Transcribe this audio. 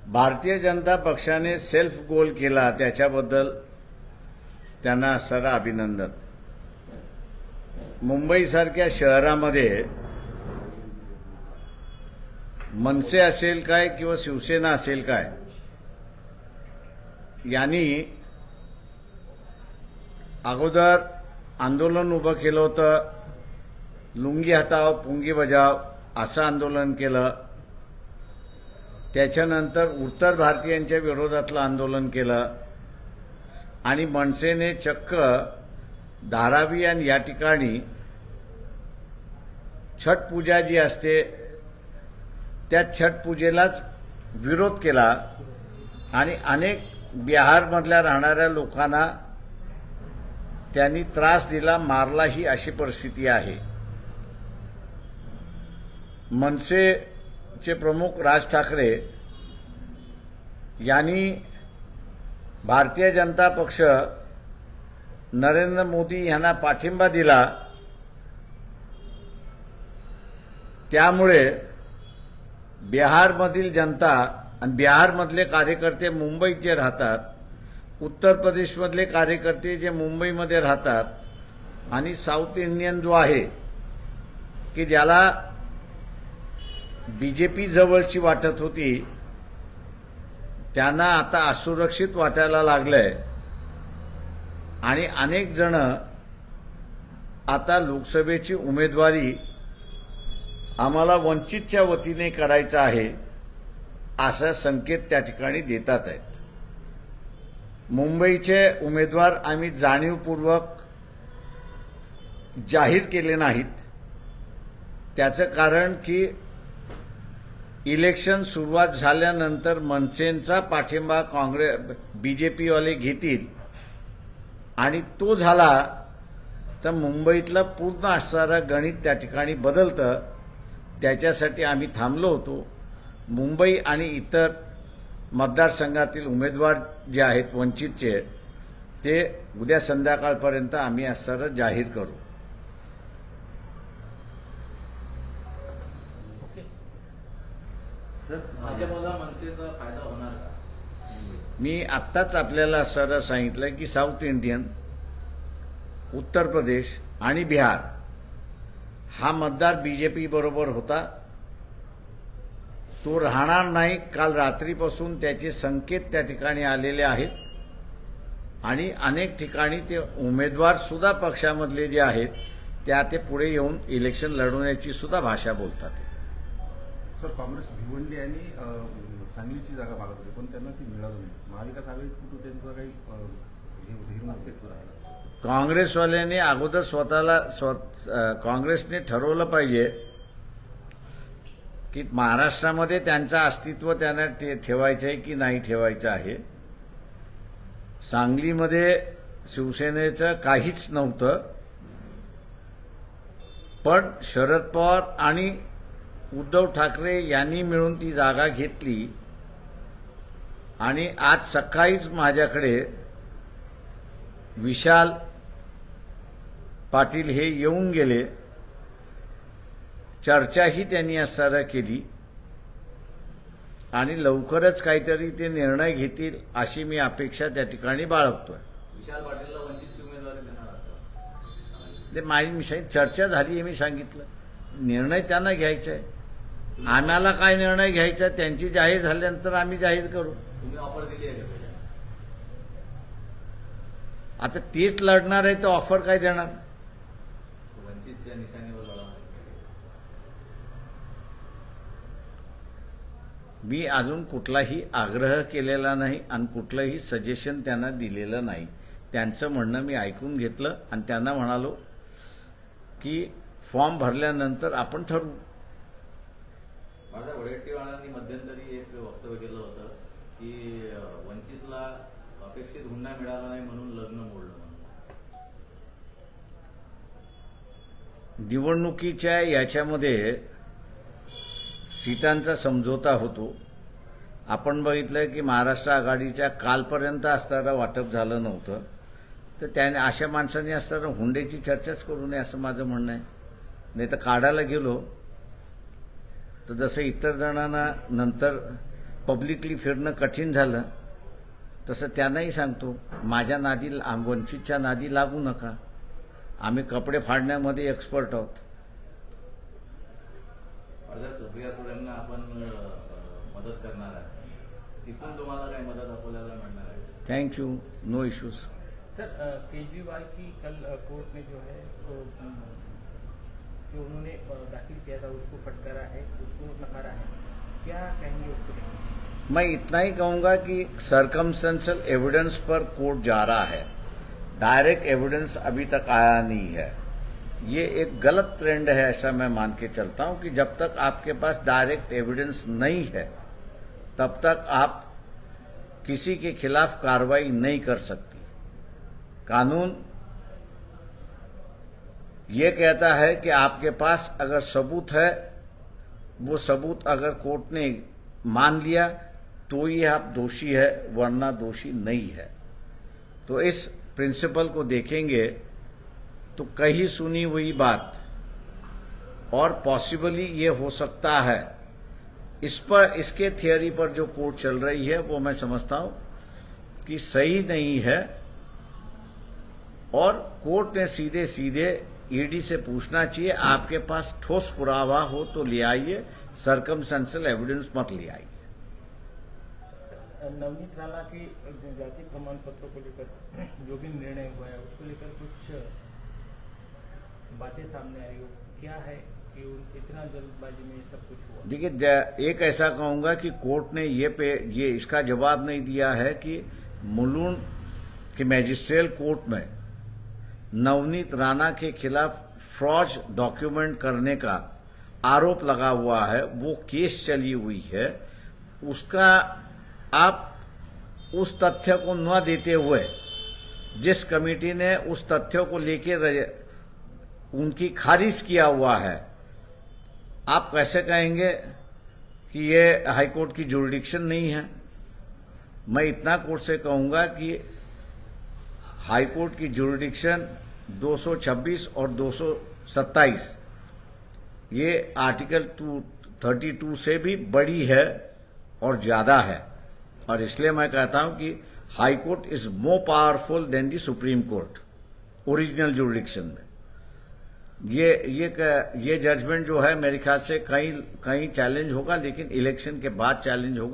भारतीय जनता पक्षाने self goal केला त्याच्याबद्दल त्यांना सारा अभिनंदन। मुंबईसारख्या शहरामध्ये मनसे असेल काय किंवा शिवसेना असेल काय यांनी अगोदर आंदोलन उभं केलं होतं, लुंगी हटाव पुंगी बजाव असं आंदोलन केलं। त्याच्यानंतर उत्तर भारतीयांच्या विरोधातलं आंदोलन केलं आणि मनसेने चक्क धारावी आणि या ठिकाणी छठ पूजा जी असते त्या छठ पूजेलाच विरोध केला आणि अनेक बिहारमधल्या राहणाऱ्या लोकांना त्यांनी त्रास दिला, मारलाही, अशी परिस्थिती आहे। मनसेचे प्रमुख राज ठाकरे यांनी भारतीय जनता पक्ष नरेंद्र मोदी यांना पाठिंबा दिला, त्यामुळे बिहारमधील जनता आणि बिहारमधले कार्यकर्ते मुंबईत जे राहतात, उत्तर प्रदेशमधले कार्यकर्ते जे मुंबईमध्ये राहतात आणि साऊथ इंडियन जो आहे की ज्याला बीजेपी जवळची वाटत होती त्यांना आता असुरक्षित वाटायला लागलंय आणि अनेक जण आता लोकसभेची उमेदवारी आम्हाला वंचितच्या वतीने करायचा आहे असा संकेत त्या ठिकाणी देतात आहेत। मुंबईचे उमेदवार आम्ही जाणीवपूर्वक जाहीर केले नाहीत, त्याचं कारण की इलेक्शन सुरुवात झाल्यानंतर मनसेचा पाठिंबा बीजेपीवाले घेतील आणि तो झाला तर मुंबईतलं पूर्ण असणारं गणित त्या ठिकाणी बदलतं। त्याच्यासाठी आम्ही थांबलो होतो। मुंबई आणि इतर मतदारसंघातील उमेदवार जे आहेत वंचितचे ते उद्या संध्याकाळपर्यंत आम्ही असं जाहीर करू। भाजपला मनसेचा फायदा होणार का? मी आत्ताच आपल्याला सर सांगितलं की साऊथ इंडियन, उत्तर प्रदेश आणि बिहार हा मतदार बीजेपी बरोबर होता, तो राहणार नाही। काल रात्रीपासून त्याचे संकेत त्या ठिकाणी आलेले आहेत आणि अनेक ठिकाणी ते उमेदवार सुद्धा पक्षामधले जे आहेत त्या ते पुढे येऊन इलेक्शन लढवण्याची सुद्धा भाषा बोलतात। सर, काँग्रेस भिवंडी आणि सांगलीची जागा मागत होती पण त्यांना ती मिळाली नाही। महाविकास आघाडीत कुठं त्यांचं काही धीरमस्तित्व राहिलं? काँग्रेसवाल्यांनी अगोदर काँग्रेसने ठरवलं पाहिजे की महाराष्ट्रामध्ये त्यांचं अस्तित्व त्यांना ठेवायचं आहे की नाही ठेवायचं आहे। सांगलीमध्ये शिवसेनेचं काहीच नव्हतं, पण शरद पवार आणि उद्धव ठाकरे यांनी मिळून ती जागा घेतली आणि आज सकाळीच माझ्याकडे विशाल पाटील हे येऊन गेले, चर्चाही त्यांनी असं केली आणि लवकरच काहीतरी ते निर्णय घेतील अशी मी अपेक्षा त्या ठिकाणी बाळगतोय। विशाल पाटीलला वंचितची उमेदवारी देणार? ते माझी चर्चा झाली आहे, मी सांगितलं निर्णय त्यांना घ्यायचा आहे। आम्हाला काय निर्णय घ्यायचा त्यांची जाहीर झाल्यानंतर आम्ही जाहीर करू। तुम्ही ऑफर दिली आहे का? आता तेच लढणार आहे तर ऑफर काय देणार? वंचितच्या निशाणीवर लढा। मी अजून कुठलाही आग्रह केलेला नाही आणि कुठलंही सजेशन त्यांना दिलेलं नाही। त्यांचं म्हणणं मी ऐकून घेतलं आणि त्यांना म्हणालो की फॉर्म भरल्यानंतर आपण ठरवू। माझ्या वडेट्टीवारांनी मध्यंतरी एक वक्तव्य केलं होतं की वंचितला अपेक्षित हुंडा मिळाला नाही म्हणून लग्न मोडलं। निवडणुकीच्या याच्यामध्ये सीटांचा समझोता होतो। आपण बघितलं की महाराष्ट्र आघाडीच्या कालपर्यंत असताना वाटप झालं नव्हतं, तर त्याने अशा माणसांनी असताना हुंड्याची चर्चाच करू नये असं माझं म्हणणं आहे। नाही तर काढायला गेलो तर जसं इतर जणांना नंतर पब्लिकली फिरणं कठीण झालं तसं त्यांनाही सांगतो, माझ्या नादी वंचितच्या नादी लागू नका. आम्ही कपडे फाडण्यामध्ये एक्सपर्ट आहोत. खासदार सुप्रिया सुळेंना आपण मदत करणार आहे, तिथून तुम्हाला काही मदत अकोल्याला मिळणार आहे? Thank you, no issues. Sir Kejriwal की कल कोर्ट ने जो है जो उन्होंने दाखिल किया था उसको फटकारा है, उसको नकारा है, क्या कहेंगे उसको लेकर? मैं इतना ही कहूंगा कि सर्कमस्टेंशियल एविडेंस पर कोर्ट जा रहा है, डायरेक्ट एविडेंस अभी तक आया नहीं है. ये एक गलत ट्रेंड है, ऐसा मैं मान के चलता हूं कि जब तक आपके पास डायरेक्ट एविडेंस नहीं है तब तक आप किसी के खिलाफ कार्रवाई नहीं कर सकती. कानून ये कहता है कि आपके पास अगर सबूत है, वो सबूत अगर कोर्ट ने मान लिया तो ही आप दोषी है, वरना दोषी नहीं है. तो इस प्रिंसिपल को देखेंगे तो कहीं सुनी हुई बात और पॉसिबली ये हो सकता है, इसके थियरी पर जो कोर्ट चल रही है वो मैं समझता हूं कि सही नहीं है. और कोर्ट ने सीधे सीधे ईडी से पूछना चाहिए, आपके पास ठोस पुरावा हो तो ले आइए, सर्कमस्टेंशियल एविडेंस मत ले आइए. नवनीत राणा की जाति प्रमाण पत्रों को लेकर जो भी निर्णय हुआ है उसको लेकर कुछ बातें सामने आई हो, क्या है कि इतना जल्दबाजी में सब कुछ हुआ? देखिए, एक ऐसा कहूंगा कि कोर्ट ने ये इसका जवाब नहीं दिया है कि मुलुंड के मैजिस्ट्रियल कोर्ट में नवनीत राणा के खिलाफ फ्रॉड डॉक्यूमेंट करने का आरोप लगा हुआ है, वो केस चली हुई है. उसका आप उस तथ्य को न देते हुए, जिस कमेटी ने उस तथ्यों को लेकर उनकी खारिज किया हुआ है, आप कैसे कहेंगे कि ये हाईकोर्ट की जुरिडिक्शन नहीं है? मैं इतना कोर्ट से कहूंगा कि हाईकोर्ट की जुरिडिक्शन 226 और 227 ये आर्टिकल 232 से भी बड़ी है और ज्यादा है. और इसलिए मैं कहता हूं कि high court is more powerful than the supreme court original jurisdiction में. ये जजमेंट जो है मेरे ख्याल से कहीं चैलेंज होगा, लेकिन इलेक्शन के बाद चैलेंज होगा.